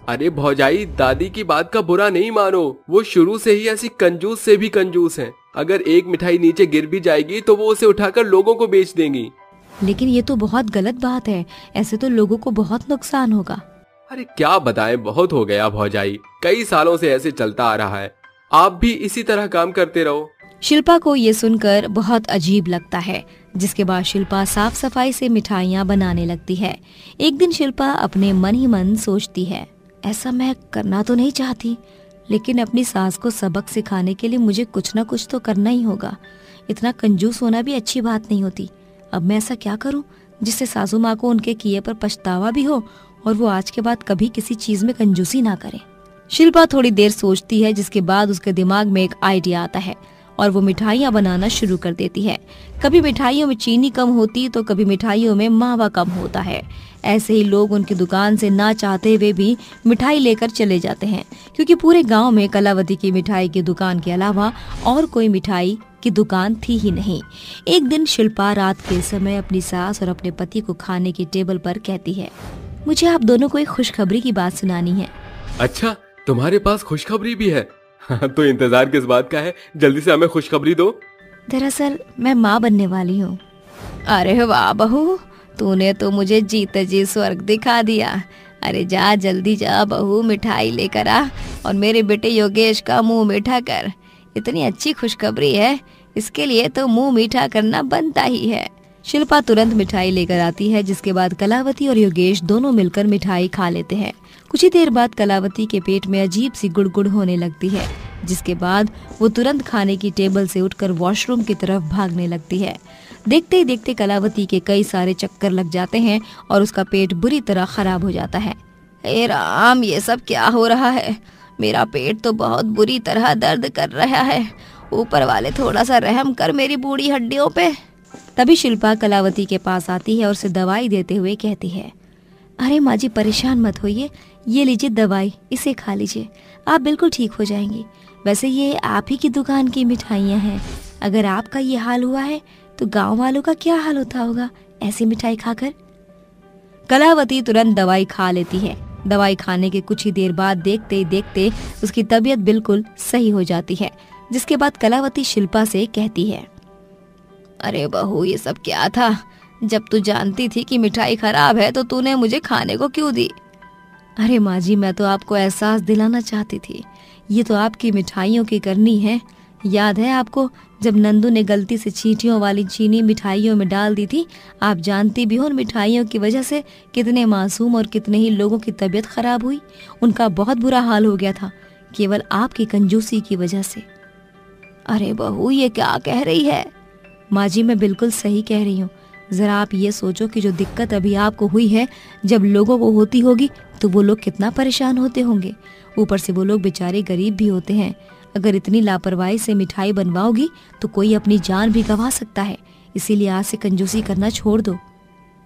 अरे भौजाई, दादी की बात का बुरा नहीं मानो, वो शुरू से ही ऐसी कंजूस से भी कंजूस हैं। अगर एक मिठाई नीचे गिर भी जाएगी तो वो उसे उठाकर लोगों को बेच देंगी। लेकिन ये तो बहुत गलत बात है, ऐसे तो लोगों को बहुत नुकसान होगा। अरे क्या बताएं, बहुत हो गया भौजाई, कई सालों से ऐसे चलता आ रहा है। आप भी इसी तरह काम करते रहो। शिल्पा को ये सुनकर बहुत अजीब लगता है, जिसके बाद शिल्पा साफ सफाई से मिठाइयाँ बनाने लगती है। एक दिन शिल्पा अपने मन ही मन सोचती है, ऐसा मैं करना तो नहीं चाहती, लेकिन अपनी सास को सबक सिखाने के लिए मुझे कुछ ना कुछ तो करना ही होगा। इतना कंजूस होना भी अच्छी बात नहीं होती। अब मैं ऐसा क्या करूं जिससे सासू माँ को उनके किए पर पछतावा भी हो और वो आज के बाद कभी किसी चीज में कंजूसी ना करे। शिल्पा थोड़ी देर सोचती है, जिसके बाद उसके दिमाग में एक आइडिया आता है और वो मिठाइयाँ बनाना शुरू कर देती है। कभी मिठाइयों में चीनी कम होती तो कभी मिठाइयों में मावा कम होता है। ऐसे ही लोग उनकी दुकान से ना चाहते हुए भी मिठाई लेकर चले जाते हैं, क्योंकि पूरे गांव में कलावती की मिठाई की दुकान के अलावा और कोई मिठाई की दुकान थी ही नहीं। एक दिन शिल्पा रात के समय अपनी सास और अपने पति को खाने की टेबल पर कहती है, मुझे आप दोनों को एक खुशखबरी की बात सुनानी है। अच्छा, तुम्हारे पास खुशखबरी भी है? तो इंतजार किस बात का है, जल्दी से हमें खुशखबरी दो। दरअसल मैं माँ बनने वाली हूँ। अरे वाह बहू, तूने तो मुझे जीते जी स्वर्ग दिखा दिया। अरे जा जल्दी जा बहू, मिठाई लेकर आ और मेरे बेटे योगेश का मुंह मीठा कर। इतनी अच्छी खुशखबरी है, इसके लिए तो मुंह मीठा करना बनता ही है। शिल्पा तुरंत मिठाई लेकर आती है, जिसके बाद कलावती और योगेश दोनों मिलकर मिठाई खा लेते हैं। कुछ ही देर बाद कलावती के पेट में अजीब सी गुड़गुड़ होने लगती है, जिसके बाद वो तुरंत खाने की टेबल से उठकर वॉशरूम की तरफ भागने लगती है। देखते ही देखते कलावती के कई सारे चक्कर लग जाते हैं और उसका पेट बुरी तरह खराब हो जाता है। हे राम, ये सब क्या हो रहा है? मेरा पेट तो बहुत बुरी तरह दर्द कर रहा है। ऊपर वाले थोड़ा सा रहम कर मेरी बूढ़ी हड्डियों पे। तभी शिल्पा कलावती के पास आती है और उसे दवाई देते हुए कहती है, अरे माँ जी परेशान मत होइए, ये लीजिए दवाई, इसे खा लीजिए, आप बिल्कुल ठीक हो जाएंगी। वैसे ये आप ही की दुकान की मिठाइयाँ हैं, अगर आपका ये हाल हुआ है तो गांव वालों का क्या हाल होता होगा ऐसी मिठाई खाकर। कलावती तुरंत दवाई खा लेती है। दवाई खाने के कुछ ही देर बाद देखते ही देखते उसकी तबीयत बिल्कुल सही हो जाती है, जिसके बाद कलावती शिल्पा से कहती है, अरे बहू ये सब क्या था? जब तू जानती थी कि मिठाई खराब है तो तूने मुझे खाने को क्यों दी? अरे माँ जी, मैं तो आपको एहसास दिलाना चाहती थी, ये तो आपकी मिठाइयों की करनी है। याद है आपको जब नंदू ने गलती से चींटियों वाली चीनी मिठाइयों में डाल दी थी? आप जानती भी हो उन मिठाइयों की वजह से कितने मासूम और कितने ही लोगों की तबीयत खराब हुई। उनका बहुत बुरा हाल हो गया था, केवल आपकी कंजूसी की वजह से। अरे बहू ये क्या कह रही है? माँ जी मैं बिल्कुल सही कह रही हूँ। जरा आप ये सोचो कि जो दिक्कत अभी आपको हुई है, जब लोगों को होती होगी तो वो लोग कितना परेशान होते होंगे। ऊपर से वो लोग बेचारे गरीब भी होते हैं। अगर इतनी लापरवाही से मिठाई बनवाओगी तो कोई अपनी जान भी गंवा सकता है। इसीलिए आज से कंजूसी करना छोड़ दो।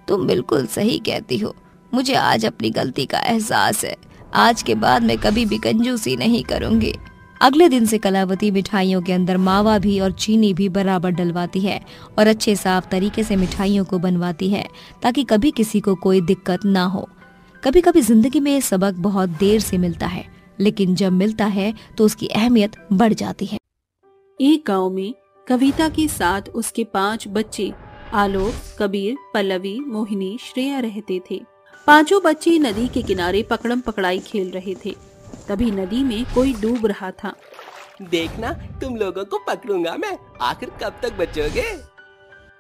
तुम बिल्कुल सही कहती हो, मुझे आज अपनी गलती का एहसास है। आज के बाद मैं कभी भी कंजूसी नहीं करूंगी। अगले दिन से कलावती मिठाइयों के अंदर मावा भी और चीनी भी बराबर डलवाती है और अच्छे साफ तरीके से मिठाइयों को बनवाती है, ताकि कभी किसी को कोई दिक्कत ना हो। कभी कभी जिंदगी में ये सबक बहुत देर से मिलता है, लेकिन जब मिलता है तो उसकी अहमियत बढ़ जाती है। एक गांव में कविता के साथ उसके 5 बच्चे आलोक, कबीर, पल्लवी, मोहिनी, श्रेया रहते थे। 5 बच्चे नदी के किनारे पकड़म पकड़ाई खेल रहे थे। तभी नदी में कोई डूब रहा था। देखना तुम लोगों को पकड़ूंगा मैं, आखिर कब तक बचोगे?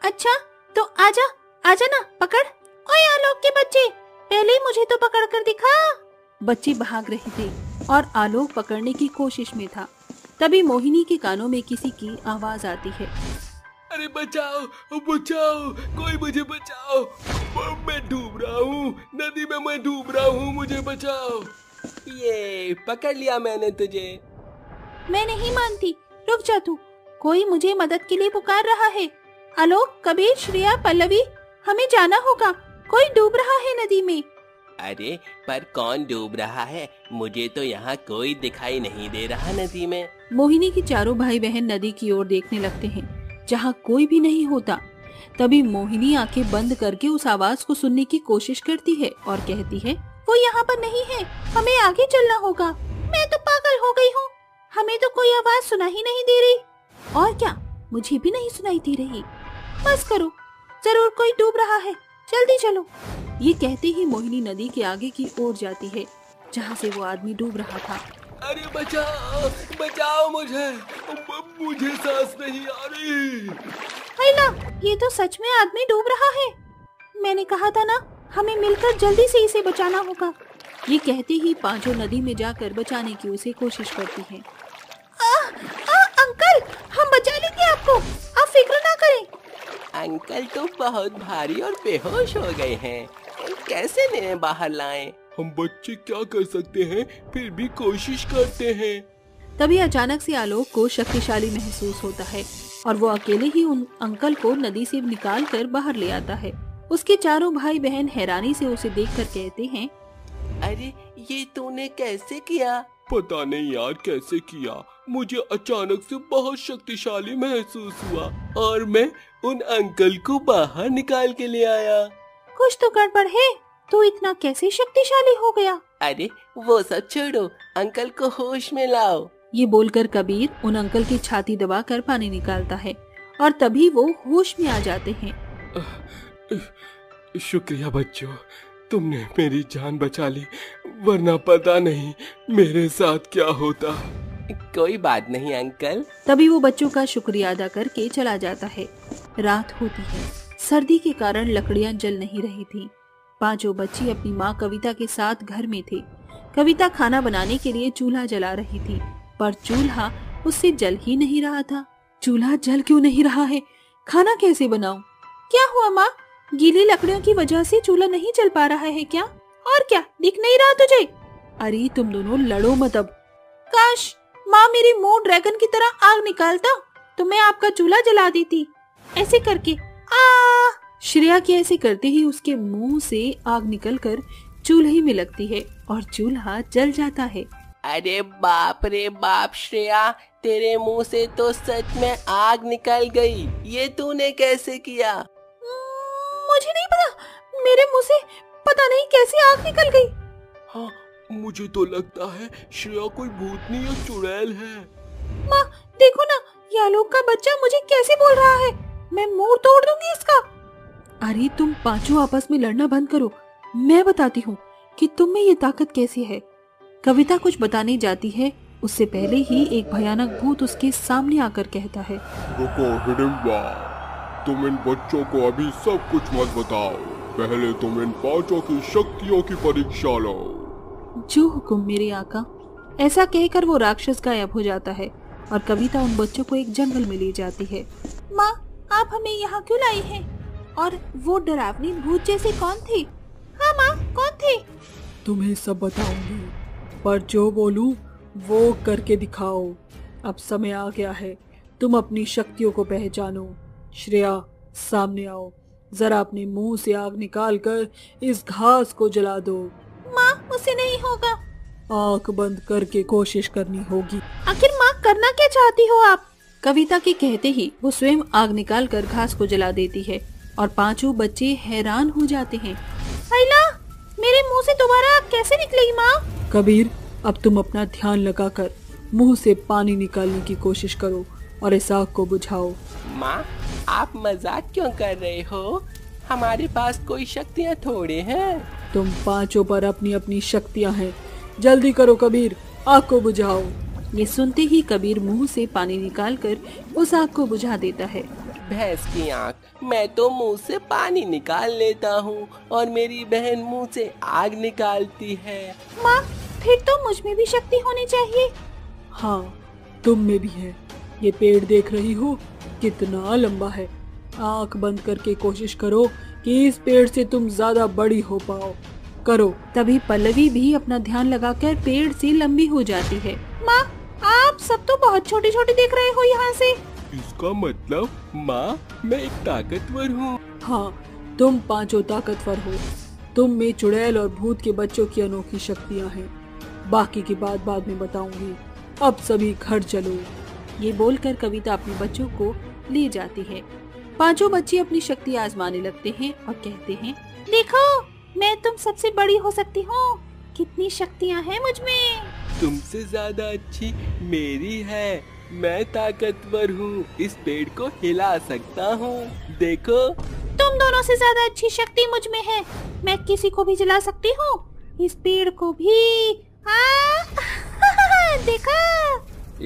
अच्छा तो आजा आजा ना, पकड़। ओए आलोक के बच्चे, पहले ही मुझे तो पकड़ कर दिखा। बच्चे भाग रहे थे और आलोक पकड़ने की कोशिश में था। तभी मोहिनी के कानों में किसी की आवाज आती है, अरे बचाओ बचाओ, कोई मुझे बचाओ, मैं डूब रहा हूँ, नदी में मैं डूब रहा हूँ, मुझे बचाओ। ये पकड़ लिया मैंने तुझे। मैं नहीं मानती, रुक जा तू, कोई मुझे मदद के लिए पुकार रहा है। आलोक, कबीर, श्रेया, पल्लवी, हमें जाना होगा, कोई डूब रहा है नदी में। अरे पर कौन डूब रहा है? मुझे तो यहाँ कोई दिखाई नहीं दे रहा नदी में। मोहिनी की चारों भाई बहन नदी की ओर देखने लगते हैं जहाँ कोई भी नहीं होता। तभी मोहिनी आंखें बंद करके उस आवाज को सुनने की कोशिश करती है और कहती है, वो यहाँ पर नहीं है, हमें आगे चलना होगा। मैं तो पागल हो गई हूँ, हमें तो कोई आवाज सुना ही नहीं दे रही। और क्या, मुझे भी नहीं सुनाई दे रही। बस करो, जरूर कोई डूब रहा है, जल्दी चलो। ये कहते ही मोहिनी नदी के आगे की ओर जाती है जहाँ से वो आदमी डूब रहा था। अरे बचाओ, बचाओ मुझे सांस नहीं आ रही। हैला, ये तो सच में आदमी डूब रहा है। मैंने कहा था ना, हमें मिलकर जल्दी से इसे बचाना होगा। ये कहते ही पांचों नदी में जाकर बचाने की उसे कोशिश करती हैं। अंकल, हम बचा लेंगे आपको, आप फिक्र ना करें। अंकल तो बहुत भारी और बेहोश हो गए हैं, कैसे इन्हें बाहर लाएं? हम बच्चे क्या कर सकते हैं, फिर भी कोशिश करते हैं। तभी अचानक से आलोक को शक्तिशाली महसूस होता है और वो अकेले ही उन अंकल को नदी से निकाल कर बाहर ले आता है। उसके चारों भाई बहन हैरानी से उसे देखकर कहते हैं, अरे ये तूने कैसे किया? पता नहीं यार कैसे किया, मुझे अचानक से बहुत शक्तिशाली महसूस हुआ और मैं उन अंकल को बाहर निकाल के ले आया। कुछ तो गड़बड़ है, तू इतना कैसे शक्तिशाली हो गया? अरे वो सब छोड़ो, अंकल को होश में लाओ। ये बोलकर कबीर उन अंकल की छाती दबाकर पानी निकालता है और तभी वो होश में आ जाते हैं। शुक्रिया बच्चों, तुमने मेरी जान बचा ली, वरना पता नहीं मेरे साथ क्या होता। कोई बात नहीं अंकल। तभी वो बच्चों का शुक्रिया अदा करके चला जाता है। रात होती है, सर्दी के कारण लकड़ियां जल नहीं रही थी। पांचों बच्चे अपनी माँ कविता के साथ घर में थे। कविता खाना बनाने के लिए चूल्हा जला रही थी, पर चूल्हा उससे जल ही नहीं रहा था। चूल्हा जल क्यों नहीं रहा है? खाना कैसे बनाऊं? क्या हुआ माँ, गीली लकड़ियों की वजह से चूल्हा नहीं जल पा रहा है क्या? और क्या, दिख नहीं रहा तुझे? अरे तुम दोनों लड़ो मत अब। काश माँ मेरी मुंह ड्रैगन की तरह आग निकालता तो मैं आपका चूल्हा जला देती। ऐसे करके श्रेया के ऐसे करते ही उसके मुंह से आग निकलकर चूल्हे में लगती है और चूल्हा जल जाता है। अरे बाप रे बाप श्रेया, तेरे मुंह से तो सच में आग निकल गई। ये तूने कैसे किया? मुझे नहीं पता, मेरे मुंह से पता नहीं कैसे आग निकल गई। हाँ, मुझे तो लगता है श्रेया कोई भूतनी या चुड़ैल है। माँ देखो ना, ये आलोक का बच्चा मुझे कैसे बोल रहा है, मैं मुंह तोड़ दूंगी इसका। अरे तुम पांचों आपस में लड़ना बंद करो, मैं बताती हूँ कि तुम में ये ताकत कैसी है। कविता कुछ बताने जाती है, उससे पहले ही एक भयानक भूत उसके सामने आकर कहता है, रुको हिडिंबा, तुम इन बच्चों को अभी सब कुछ मत बताओ, पहले तुम इन पांचों की शक्तियों की परीक्षा लो। जो हुक्म मेरे आका। ऐसा कहकर वो राक्षस गायब हो जाता है और कविता उन बच्चों को एक जंगल में ले जाती है। माँ आप हमें यहाँ क्यों लाई हैं? और वो डरावनी भूत जैसे कौन थे? हाँ माँ, कौन थे? तुम्हें सब बताऊंगी, पर जो बोलूं वो करके दिखाओ। अब समय आ गया है, तुम अपनी शक्तियों को पहचानो। श्रेया सामने आओ, जरा अपने मुंह से आग निकालकर इस घास को जला दो। माँ मुझसे नहीं होगा। आंख बंद करके कोशिश करनी होगी। आखिर माँ करना क्या चाहती हो आप? कविता के कहते ही वो स्वयं आग निकालकर घास को जला देती है और पांचों बच्चे हैरान हो जाते हैं। हैला, मेरे मुंह से दोबारा आग कैसे निकलेगी माँ? कबीर, अब तुम अपना ध्यान लगाकर मुंह से पानी निकालने की कोशिश करो और इस आग को बुझाओ। माँ आप मजाक क्यों कर रहे हो? हमारे पास कोई शक्तियाँ थोड़े हैं। तुम पांचों पर अपनी अपनी शक्तियाँ हैं, जल्दी करो कबीर, आग को बुझाओ। ये सुनते ही कबीर मुंह से पानी निकालकर उस आग को बुझा देता है। भैंस की आँख, मैं तो मुंह से पानी निकाल लेता हूँ और मेरी बहन मुंह से आग निकालती है। माँ फिर तो मुझ में भी शक्ति होनी चाहिए। हाँ, तुम में भी है। ये पेड़ देख रही हो, कितना लंबा है। आंख बंद करके कोशिश करो कि इस पेड़ से तुम ज्यादा बड़ी हो पाओ। करो। तभी पल्लवी भी अपना ध्यान लगाकर पेड़ से लंबी हो जाती है। माँ आप सब तो बहुत छोटे छोटे दिख रहे हो यहाँ से। इसका मतलब माँ मैं एक ताकतवर हूँ। हाँ, तुम पांचों ताकतवर हो। तुम में चुड़ैल और भूत के बच्चों की अनोखी शक्तियाँ हैं। बाकी की बात बाद में बताऊंगी। अब सभी घर चलो। ये बोलकर कविता अपने बच्चों को ले जाती है। पांचों बच्चे अपनी शक्ति आजमाने लगते हैं और कहते हैं, देखो मैं तुम सबसे बड़ी हो सकती हूँ, कितनी शक्तियाँ हैं मुझ में। तुमसे ज्यादा अच्छी मेरी है, मैं ताकतवर हूँ, इस पेड़ को हिला सकता हूँ, देखो। तुम दोनों से ज्यादा अच्छी शक्ति मुझ में है, मैं किसी को भी जला सकती हूँ, इस पेड़ को भी। देखो।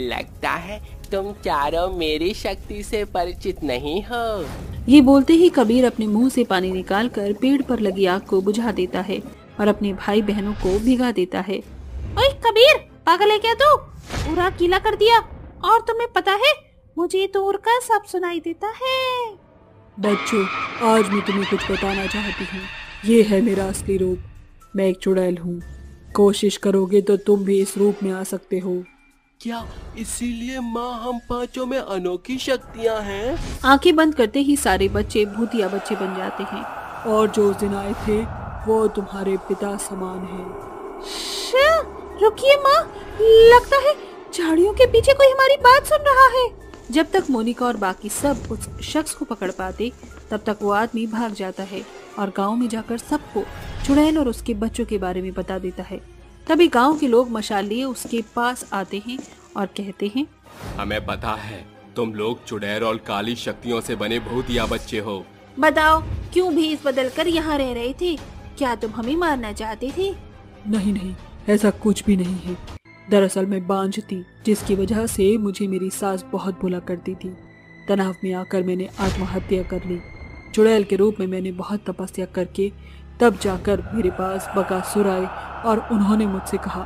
लगता है तुम चारों मेरी शक्ति से परिचित नहीं हो। ये बोलते ही कबीर अपने मुंह से पानी निकालकर पेड़ पर लगी आग को बुझा देता है और अपने भाई बहनों को भिगा देता है। ओए कबीर, पागल है क्या तू? पूरा गीला कर दिया। और तुम्हें पता है, मुझे तो उड़ का सब सुनाई देता है। बच्चों, आज मैं तुम्हें कुछ बताना चाहती हूँ। ये है मेरा असली रूप। मैं एक चुड़ैल हूँ। कोशिश करोगे तो तुम भी इस रूप में आ सकते हो। क्या इसीलिए माँ हम पांचों में अनोखी शक्तियाँ हैं? आंखें बंद करते ही सारे बच्चे भूतिया बच्चे बन जाते हैं। और जो उस दिन आए थे वो तुम्हारे पिता समान है। रुकिए माँ, लगता है झाड़ियों के पीछे कोई हमारी बात सुन रहा है। जब तक मोनिका और बाकी सब उस शख्स को पकड़ पाते, तब तक वो आदमी भाग जाता है और गांव में जाकर सबको चुड़ैल और उसके बच्चों के बारे में बता देता है। तभी गांव के लोग मशाल लिए उसके पास आते हैं और कहते हैं, हमें पता है तुम लोग चुड़ैल और काली शक्तियों से बने भूतिया बच्चे हो। बताओ क्यों भेष बदल कर यहाँ रह रहे थे? क्या तुम हमें मारना चाहते थे? नहीं नहीं, ऐसा कुछ भी नहीं है। दरअसल मैं बांझ थी, जिसकी वजह से मुझे मेरी सास बहुत बुला करती थी। तनाव में आकर मैंने आत्महत्या कर ली। चुड़ैल के रूप में मैंने बहुत तपस्या करके तब जाकर मेरे पास बकासुर आए और उन्होंने मुझसे कहा,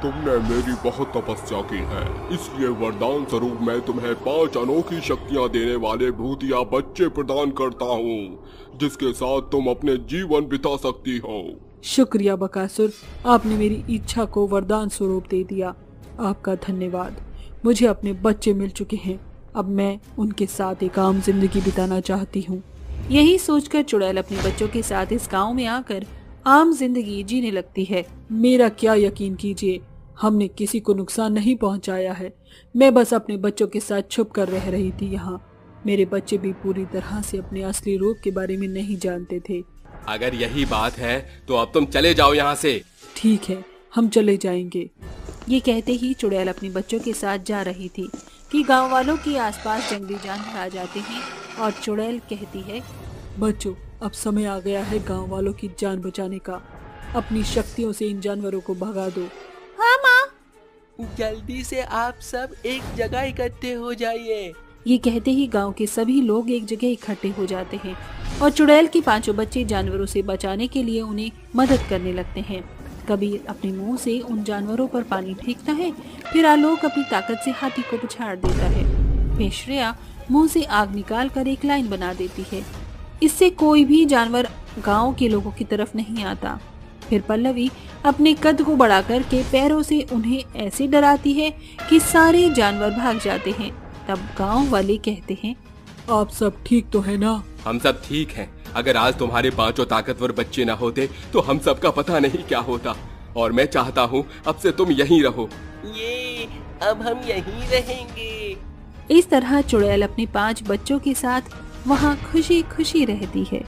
तुमने मेरी बहुत तपस्या की है, इसलिए वरदान स्वरूप मैं तुम्हें 5 अनोखी शक्तियाँ देने वाले भूतिया बच्चे प्रदान करता हूँ, जिसके साथ तुम अपने जीवन बिता सकती हो। शुक्रिया बकासुर, आपने मेरी इच्छा को वरदान स्वरूप दे दिया। आपका धन्यवाद। मुझे अपने बच्चे मिल चुके हैं। अब मैं उनके साथ एक आम जिंदगी बिताना चाहती हूँ। यही सोचकर चुड़ैल अपने बच्चों के साथ इस गांव में आकर आम जिंदगी जीने लगती है। मेरा क्या यकीन कीजिए, हमने किसी को नुकसान नहीं पहुंचाया है। मैं बस अपने बच्चों के साथ छुप कर रह रही थी यहाँ। मेरे बच्चे भी पूरी तरह से अपने असली रूप के बारे में नहीं जानते थे। अगर यही बात है तो अब तुम चले जाओ यहाँ से। ठीक है, हम चले जाएंगे। ये कहते ही चुड़ैल अपने बच्चों के साथ जा रही थी कि गांव वालों के आसपास जंगली जानवर आ जाते हैं और चुड़ैल कहती है, बच्चों, अब समय आ गया है गांव वालों की जान बचाने का। अपनी शक्तियों से इन जानवरों को भगा दो। हाँ माँ। जल्दी से आप सब एक जगह इकट्ठे हो जाइए। ये कहते ही गांव के सभी लोग एक जगह इकट्ठे हो जाते हैं और चुड़ैल के 5 बच्चे जानवरों से बचाने के लिए उन्हें मदद करने लगते हैं। कबीर अपने मुंह से उन जानवरों पर पानी फेंकता है, फिर आलोक अपनी ताकत से हाथी को पछाड़ देता है। फिर श्रेया मुंह से आग निकाल कर एक लाइन बना देती है। इससे कोई भी जानवर गांव के लोगों की तरफ नहीं आता। फिर पल्लवी अपने कद को बढ़ा कर के पैरों से उन्हें ऐसे डराती है कि सारे जानवर भाग जाते हैं। तब गांव वाले कहते हैं, आप सब ठीक तो है ना? हम सब ठीक हैं। अगर आज तुम्हारे 5 ताकतवर बच्चे न होते तो हम सब का पता नहीं क्या होता। और मैं चाहता हूँ अब से तुम यहीं रहो। ये अब हम यहीं रहेंगे। इस तरह चुड़ैल अपने 5 बच्चों के साथ वहाँ खुशी खुशी रहती है।